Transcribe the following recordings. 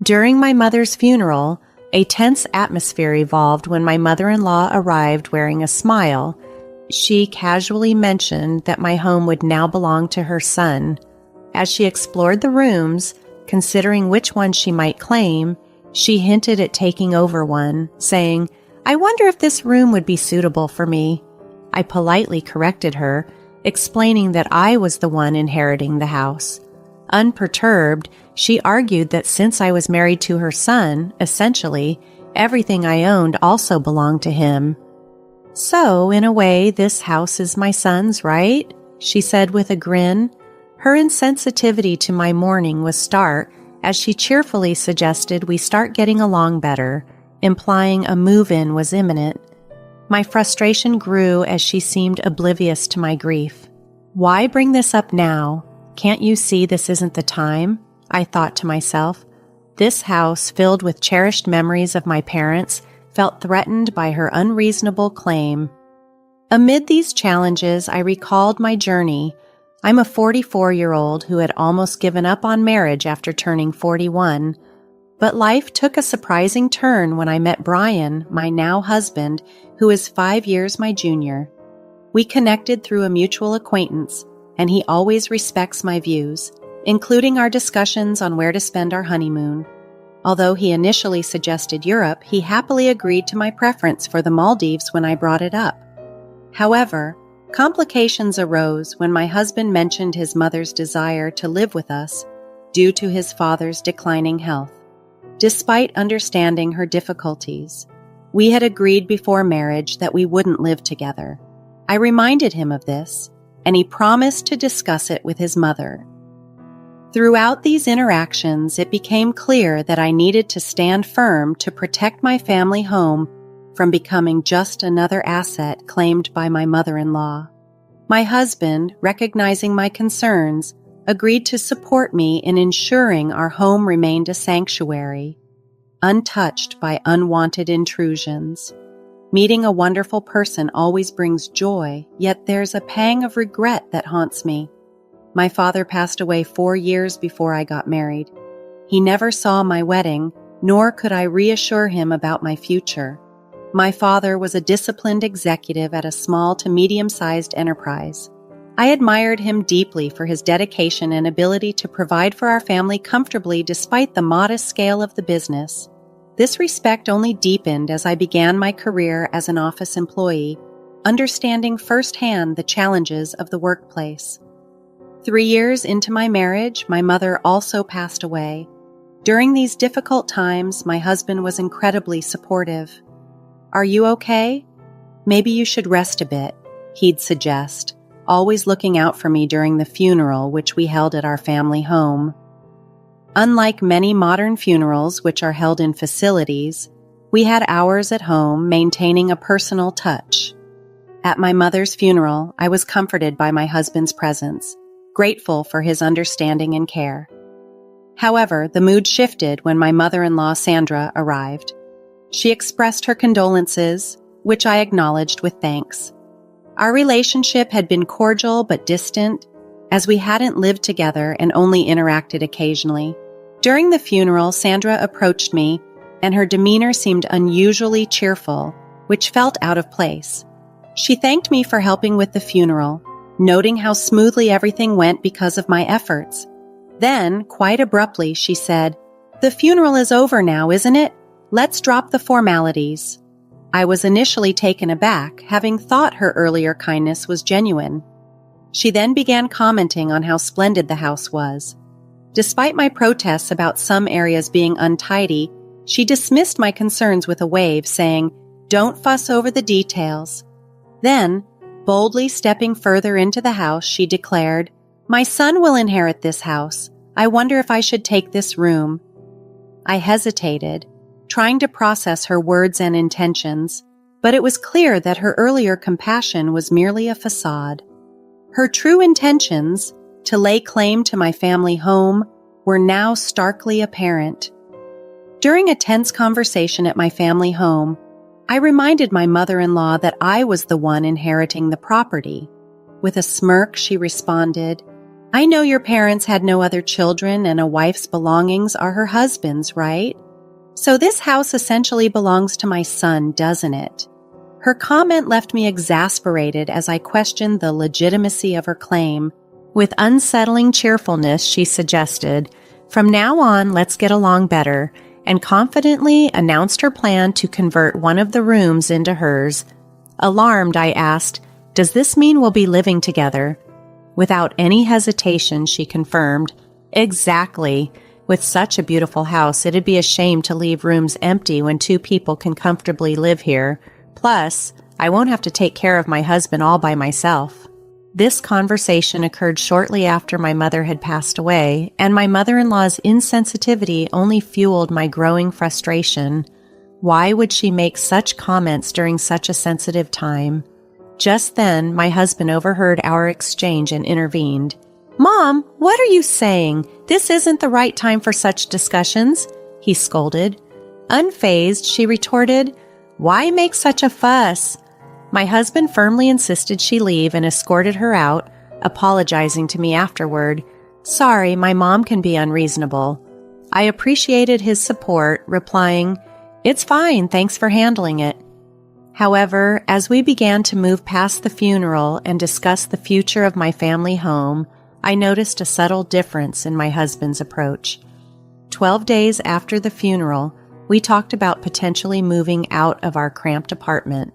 During my mother's funeral, a tense atmosphere evolved when my mother-in-law arrived wearing a smile. She casually mentioned that my home would now belong to her son. As she explored the rooms, considering which one she might claim, she hinted at taking over one, saying, "I wonder if this room would be suitable for me." I politely corrected her, explaining that I was the one inheriting the house. Unperturbed, she argued that since I was married to her son, essentially, everything I owned also belonged to him. "So, in a way, this house is my son's, right?" she said with a grin. Her insensitivity to my mourning was stark as she cheerfully suggested we start getting along better, implying a move-in was imminent. My frustration grew as she seemed oblivious to my grief. "Why bring this up now? Can't you see this isn't the time?" I thought to myself. This house, filled with cherished memories of my parents, felt threatened by her unreasonable claim. Amid these challenges, I recalled my journey. I'm a 44-year-old who had almost given up on marriage after turning 41. But life took a surprising turn when I met Brian, my now husband, who is 5 years my junior. We connected through a mutual acquaintance, and he always respects my views, including our discussions on where to spend our honeymoon. Although he initially suggested Europe, he happily agreed to my preference for the Maldives when I brought it up. However, complications arose when my husband mentioned his mother's desire to live with us due to his father's declining health. Despite understanding her difficulties, we had agreed before marriage that we wouldn't live together. I reminded him of this, and he promised to discuss it with his mother. Throughout these interactions, it became clear that I needed to stand firm to protect my family home from becoming just another asset claimed by my mother-in-law. My husband, recognizing my concerns, agreed to support me in ensuring our home remained a sanctuary, untouched by unwanted intrusions. Meeting a wonderful person always brings joy, yet there's a pang of regret that haunts me. My father passed away 4 years before I got married. He never saw my wedding, nor could I reassure him about my future. My father was a disciplined executive at a small to medium-sized enterprise. I admired him deeply for his dedication and ability to provide for our family comfortably despite the modest scale of the business. This respect only deepened as I began my career as an office employee, understanding firsthand the challenges of the workplace. 3 years into my marriage, my mother also passed away. During these difficult times, my husband was incredibly supportive. "Are you okay? Maybe you should rest a bit," he'd suggest, always looking out for me during the funeral which we held at our family home. Unlike many modern funerals which are held in facilities, we had ours at home, maintaining a personal touch. At my mother's funeral, I was comforted by my husband's presence, grateful for his understanding and care. However, the mood shifted when my mother-in-law Sandra arrived. She expressed her condolences, which I acknowledged with thanks. Our relationship had been cordial but distant, as we hadn't lived together and only interacted occasionally. During the funeral, Sandra approached me, and her demeanor seemed unusually cheerful, which felt out of place. She thanked me for helping with the funeral, noting how smoothly everything went because of my efforts. Then, quite abruptly, she said, "The funeral is over now, isn't it? Let's drop the formalities." I was initially taken aback, having thought her earlier kindness was genuine. She then began commenting on how splendid the house was. Despite my protests about some areas being untidy, she dismissed my concerns with a wave, saying, "Don't fuss over the details." Then, boldly stepping further into the house, she declared, "My son will inherit this house. I wonder if I should take this room." I hesitated, trying to process her words and intentions, but it was clear that her earlier compassion was merely a facade. Her true intentions, to lay claim to my family home, were now starkly apparent. During a tense conversation at my family home, I reminded my mother-in-law that I was the one inheriting the property. With a smirk, she responded, I know your parents had no other children and a wife's belongings are her husband's, right? So this house essentially belongs to my son, doesn't it? Her comment left me exasperated as I questioned the legitimacy of her claim. With unsettling cheerfulness, she suggested, "From now on, let's get along better," and confidently announced her plan to convert one of the rooms into hers. Alarmed, I asked, "Does this mean we'll be living together?" Without any hesitation, she confirmed, "Exactly. With such a beautiful house, it'd be a shame to leave rooms empty when two people can comfortably live here. Plus, I won't have to take care of my husband all by myself." This conversation occurred shortly after my mother had passed away, and my mother-in-law's insensitivity only fueled my growing frustration. Why would she make such comments during such a sensitive time? Just then, my husband overheard our exchange and intervened. "Mom, what are you saying? This isn't the right time for such discussions," he scolded. Unfazed, she retorted, "Why make such a fuss?" My husband firmly insisted she leave and escorted her out, apologizing to me afterward. "Sorry, my mom can be unreasonable." I appreciated his support, replying, "It's fine, thanks for handling it." However, as we began to move past the funeral and discuss the future of my family home, I noticed a subtle difference in my husband's approach. 12 days after the funeral, we talked about potentially moving out of our cramped apartment.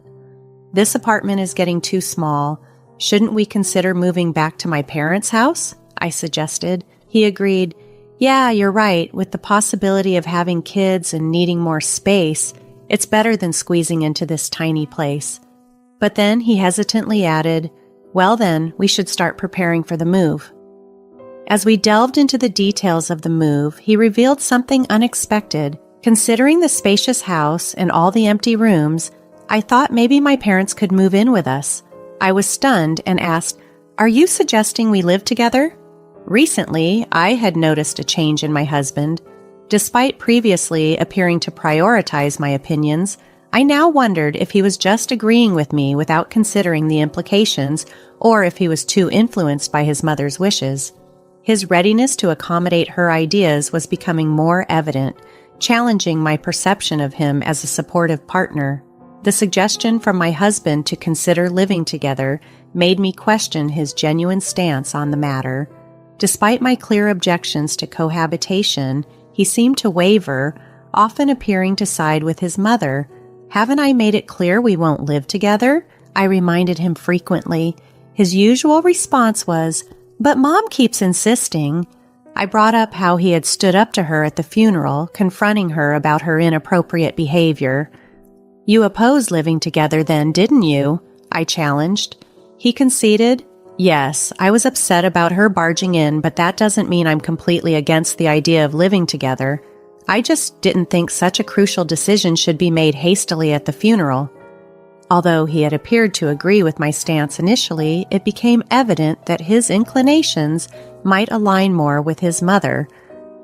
"This apartment is getting too small. Shouldn't we consider moving back to my parents' house?" I suggested. He agreed, "Yeah, you're right. With the possibility of having kids and needing more space, it's better than squeezing into this tiny place." But then he hesitantly added, "Well then, we should start preparing for the move." As we delved into the details of the move, he revealed something unexpected. Considering the spacious house and all the empty rooms, I thought maybe my parents could move in with us. I was stunned and asked, "Are you suggesting we live together?" Recently, I had noticed a change in my husband. Despite previously appearing to prioritize my opinions, I now wondered if he was just agreeing with me without considering the implications, or if he was too influenced by his mother's wishes. His readiness to accommodate her ideas was becoming more evident, challenging my perception of him as a supportive partner. The suggestion from my husband to consider living together made me question his genuine stance on the matter. Despite my clear objections to cohabitation, he seemed to waver, often appearing to side with his mother. "Haven't I made it clear we won't live together?" I reminded him frequently. His usual response was, "But Mom keeps insisting." I brought up how he had stood up to her at the funeral, confronting her about her inappropriate behavior. "You opposed living together then, didn't you?" I challenged. He conceded, "Yes, I was upset about her barging in, but that doesn't mean I'm completely against the idea of living together. I just didn't think such a crucial decision should be made hastily at the funeral." Although he had appeared to agree with my stance initially, it became evident that his inclinations might align more with his mother.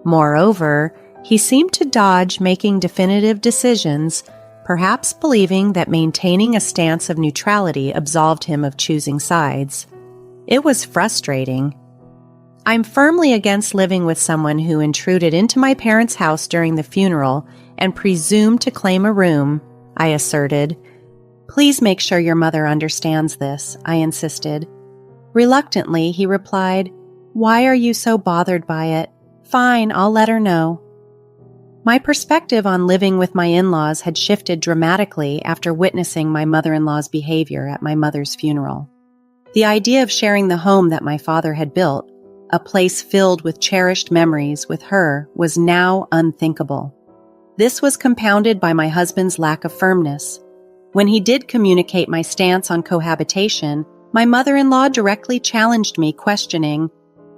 Moreover, he seemed to dodge making definitive decisions, perhaps believing that maintaining a stance of neutrality absolved him of choosing sides. It was frustrating. "I'm firmly against living with someone who intruded into my parents' house during the funeral and presumed to claim a room," I asserted. "Please make sure your mother understands this," I insisted. Reluctantly, he replied, "Why are you so bothered by it? Fine, I'll let her know." My perspective on living with my in-laws had shifted dramatically after witnessing my mother-in-law's behavior at my mother's funeral. The idea of sharing the home that my father had built, a place filled with cherished memories with her, was now unthinkable. This was compounded by my husband's lack of firmness. When he did communicate my stance on cohabitation, my mother-in-law directly challenged me, questioning,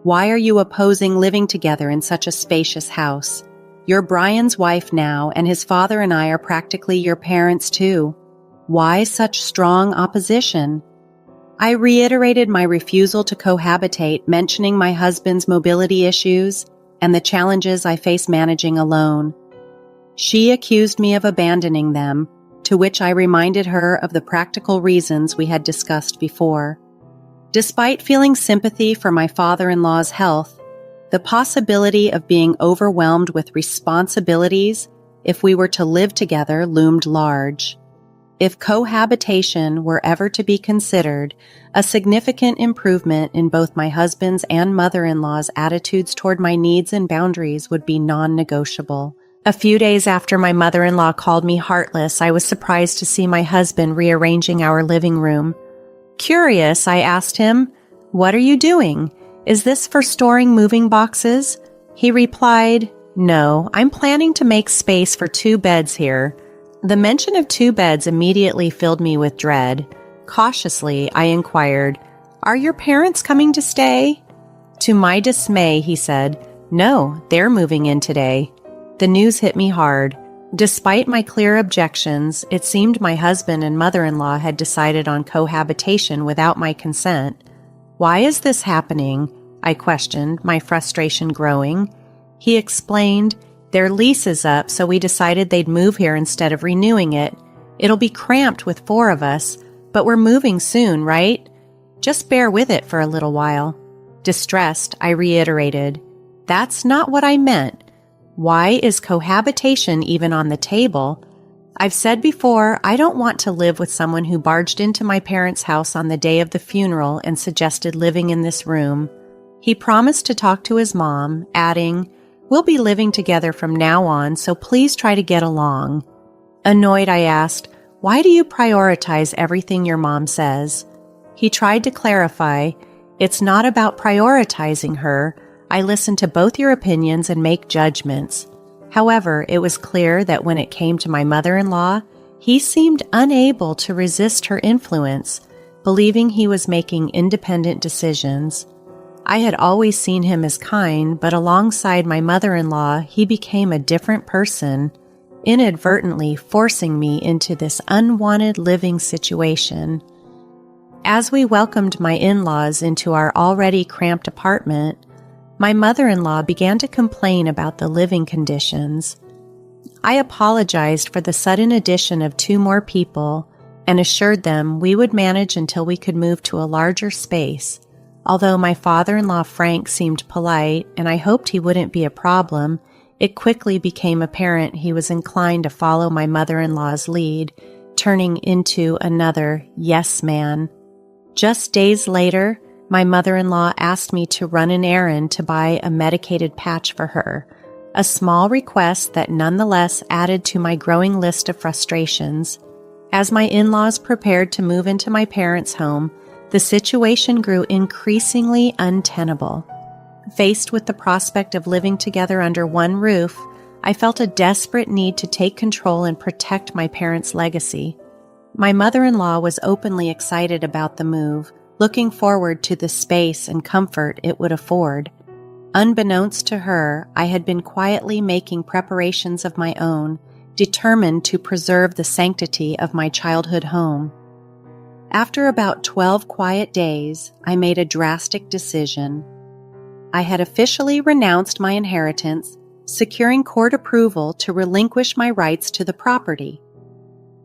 "Why are you opposing living together in such a spacious house? You're Brian's wife now, and his father and I are practically your parents too. Why such strong opposition?" I reiterated my refusal to cohabitate, mentioning my husband's mobility issues and the challenges I face managing alone. She accused me of abandoning them, to which I reminded her of the practical reasons we had discussed before. Despite feeling sympathy for my father-in-law's health, the possibility of being overwhelmed with responsibilities if we were to live together loomed large. If cohabitation were ever to be considered, a significant improvement in both my husband's and mother-in-law's attitudes toward my needs and boundaries would be non-negotiable. A few days after my mother-in-law called me heartless, I was surprised to see my husband rearranging our living room. Curious, I asked him, "What are you doing? Is this for storing moving boxes?" He replied, "No, I'm planning to make space for 2 beds here." The mention of 2 beds immediately filled me with dread. Cautiously, I inquired, "Are your parents coming to stay?" To my dismay, he said, "No, they're moving in today." The news hit me hard. Despite my clear objections, it seemed my husband and mother-in-law had decided on cohabitation without my consent. "Why is this happening?" I questioned, my frustration growing. He explained, "Their lease is up, so we decided they'd move here instead of renewing it. It'll be cramped with 4 of us, but we're moving soon, right? Just bear with it for a little while." Distressed, I reiterated, "That's not what I meant. Why is cohabitation even on the table? I've said before, I don't want to live with someone who barged into my parents' house on the day of the funeral and suggested living in this room." He promised to talk to his mom, adding, "We'll be living together from now on, so please try to get along." Annoyed, I asked, "Why do you prioritize everything your mom says?" He tried to clarify, "It's not about prioritizing her. I listen to both your opinions and make judgments." However, it was clear that when it came to my mother-in-law, he seemed unable to resist her influence, believing he was making independent decisions. I had always seen him as kind, but alongside my mother-in-law, he became a different person, inadvertently forcing me into this unwanted living situation. As we welcomed my in-laws into our already cramped apartment, my mother-in-law began to complain about the living conditions. I apologized for the sudden addition of 2 more people and assured them we would manage until we could move to a larger space. Although my father-in-law Frank seemed polite and I hoped he wouldn't be a problem, it quickly became apparent he was inclined to follow my mother-in-law's lead, turning into another yes man. Just days later, my mother-in-law asked me to run an errand to buy a medicated patch for her, a small request that nonetheless added to my growing list of frustrations. As my in-laws prepared to move into my parents' home, the situation grew increasingly untenable. Faced with the prospect of living together under one roof, I felt a desperate need to take control and protect my parents' legacy. My mother-in-law was openly excited about the move, looking forward to the space and comfort it would afford. Unbeknownst to her, I had been quietly making preparations of my own, determined to preserve the sanctity of my childhood home. After about 12 quiet days, I made a drastic decision. I had officially renounced my inheritance, securing court approval to relinquish my rights to the property.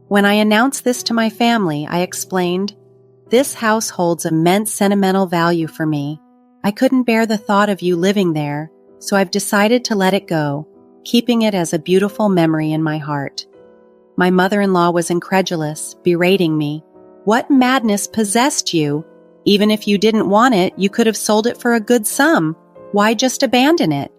When I announced this to my family, I explained, "This house holds immense sentimental value for me. I couldn't bear the thought of you living there, so I've decided to let it go, keeping it as a beautiful memory in my heart." My mother-in-law was incredulous, berating me. "What madness possessed you? Even if you didn't want it, you could have sold it for a good sum. Why just abandon it?"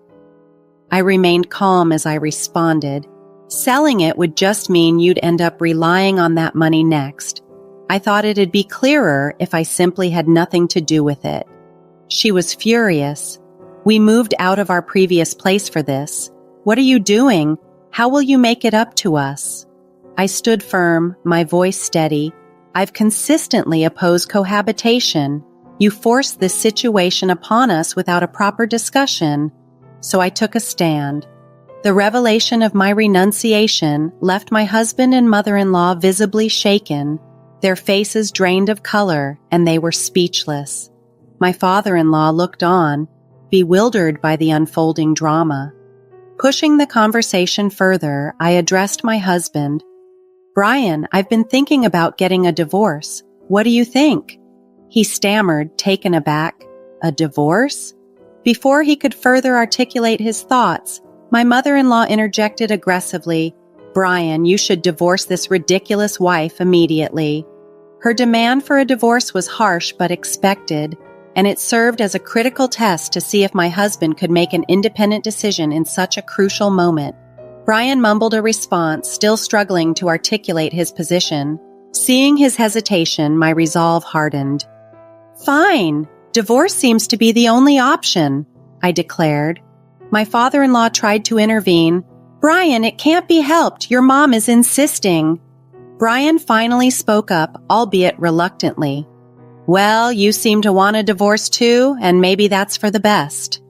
I remained calm as I responded, "Selling it would just mean you'd end up relying on that money next. I thought it'd be clearer if I simply had nothing to do with it." She was furious. "We moved out of our previous place for this. What are you doing? How will you make it up to us?" I stood firm, my voice steady. "I've consistently opposed cohabitation. You forced this situation upon us without a proper discussion." So I took a stand. The revelation of my renunciation left my husband and mother-in-law visibly shaken, their faces drained of color, and they were speechless. My father-in-law looked on, bewildered by the unfolding drama. Pushing the conversation further, I addressed my husband. "Brian, I've been thinking about getting a divorce. What do you think?" He stammered, taken aback. A divorce? Before he could further articulate his thoughts, my mother-in-law interjected aggressively, "Brian, you should divorce this ridiculous wife immediately." Her demand for a divorce was harsh but expected, and it served as a critical test to see if my husband could make an independent decision in such a crucial moment. Brian mumbled a response, still struggling to articulate his position. Seeing his hesitation, my resolve hardened. "Fine. Divorce seems to be the only option," I declared. My father-in-law tried to intervene. "Brian, it can't be helped. Your mom is insisting." Brian finally spoke up, albeit reluctantly. "Well, you seem to want a divorce too, and maybe that's for the best."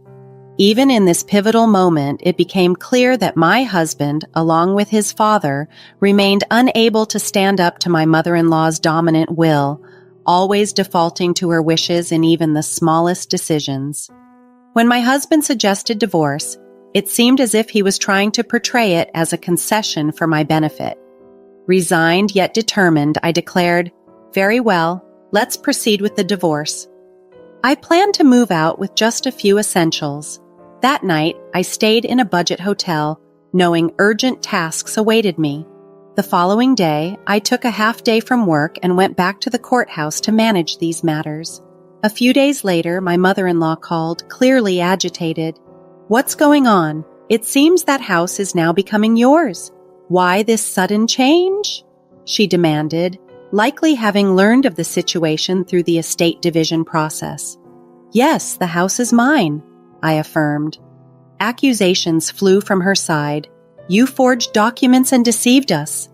Even in this pivotal moment, it became clear that my husband, along with his father, remained unable to stand up to my mother-in-law's dominant will, always defaulting to her wishes in even the smallest decisions. When my husband suggested divorce, it seemed as if he was trying to portray it as a concession for my benefit. Resigned yet determined, I declared, "Very well, let's proceed with the divorce." I planned to move out with just a few essentials. That night, I stayed in a budget hotel, knowing urgent tasks awaited me. The following day, I took a half day from work and went back to the courthouse to manage these matters. A few days later, my mother-in-law called, clearly agitated. "What's going on? It seems that house is now becoming yours. Why this sudden change?" she demanded, likely having learned of the situation through the estate division process. "Yes, the house is mine," I affirmed. Accusations flew from her side. "You forged documents and deceived us."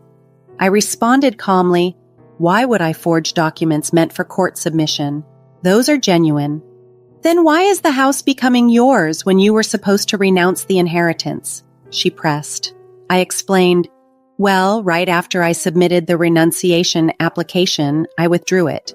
I responded calmly, "Why would I forge documents meant for court submission? Those are genuine." "Then why is the house becoming yours when you were supposed to renounce the inheritance?" she pressed. I explained, "Well, right after I submitted the renunciation application, I withdrew it.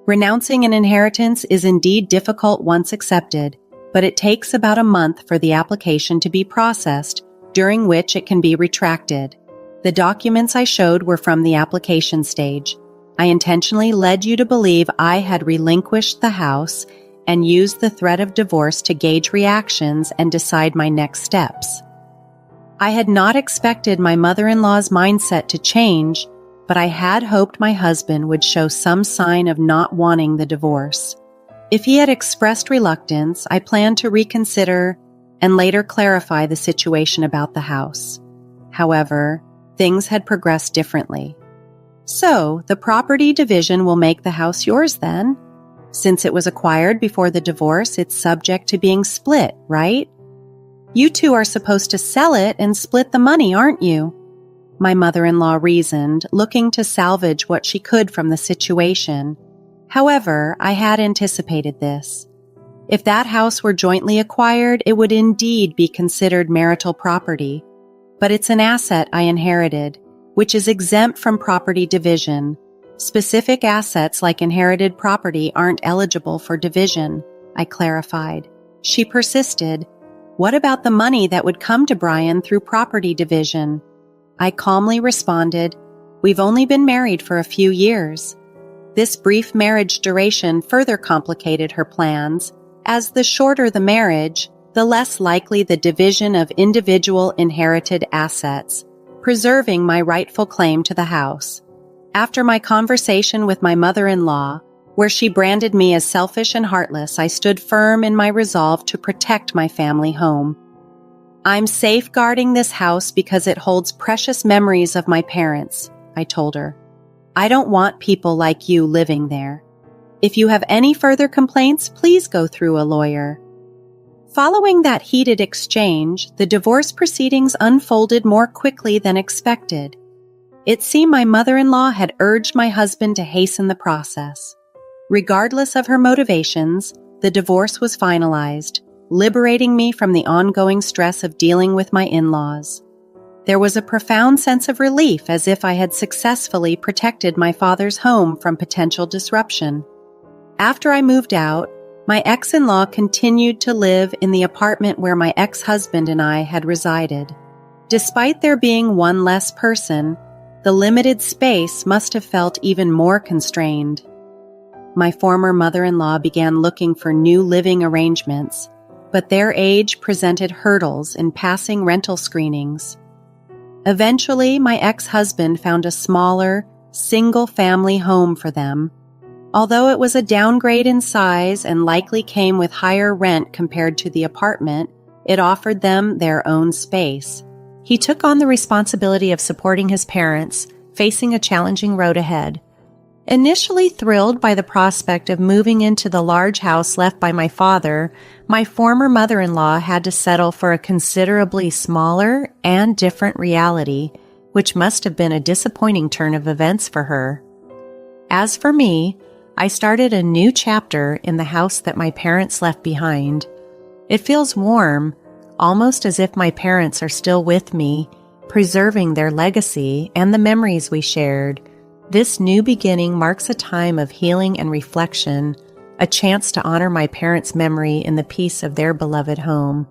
Renouncing an inheritance is indeed difficult once accepted, but it takes about a month for the application to be processed, during which it can be retracted. The documents I showed were from the application stage. I intentionally led you to believe I had relinquished the house and used the threat of divorce to gauge reactions and decide my next steps." I had not expected my mother-in-law's mindset to change, but I had hoped my husband would show some sign of not wanting the divorce. If he had expressed reluctance, I planned to reconsider and later clarify the situation about the house. However, things had progressed differently. "So, the property division will make the house yours then? Since it was acquired before the divorce, it's subject to being split, right? You two are supposed to sell it and split the money, aren't you?" My mother-in-law reasoned, looking to salvage what she could from the situation. However, I had anticipated this. If that house were jointly acquired, it would indeed be considered marital property. But it's an asset I inherited, which is exempt from property division. Specific assets like inherited property aren't eligible for division, I clarified. She persisted. "What about the money that would come to Brian through property division?" I calmly responded, "We've only been married for a few years." This brief marriage duration further complicated her plans, as the shorter the marriage, the less likely the division of individual inherited assets, preserving my rightful claim to the house. After my conversation with my mother-in-law, where she branded me as selfish and heartless, I stood firm in my resolve to protect my family home. "I'm safeguarding this house because it holds precious memories of my parents," I told her. "I don't want people like you living there. If you have any further complaints, please go through a lawyer." Following that heated exchange, the divorce proceedings unfolded more quickly than expected. It seemed my mother-in-law had urged my husband to hasten the process. Regardless of her motivations, the divorce was finalized, liberating me from the ongoing stress of dealing with my in-laws. There was a profound sense of relief, as if I had successfully protected my father's home from potential disruption. After I moved out, my ex-in-law continued to live in the apartment where my ex-husband and I had resided. Despite there being one less person, the limited space must have felt even more constrained. My former mother-in-law began looking for new living arrangements, but their age presented hurdles in passing rental screenings. Eventually, my ex-husband found a smaller, single-family home for them. Although it was a downgrade in size and likely came with higher rent compared to the apartment, it offered them their own space. He took on the responsibility of supporting his parents, facing a challenging road ahead. Initially thrilled by the prospect of moving into the large house left by my father, my former mother-in-law had to settle for a considerably smaller and different reality, which must have been a disappointing turn of events for her. As for me, I started a new chapter in the house that my parents left behind. It feels warm, almost as if my parents are still with me, preserving their legacy and the memories we shared. This new beginning marks a time of healing and reflection, a chance to honor my parents' memory in the peace of their beloved home.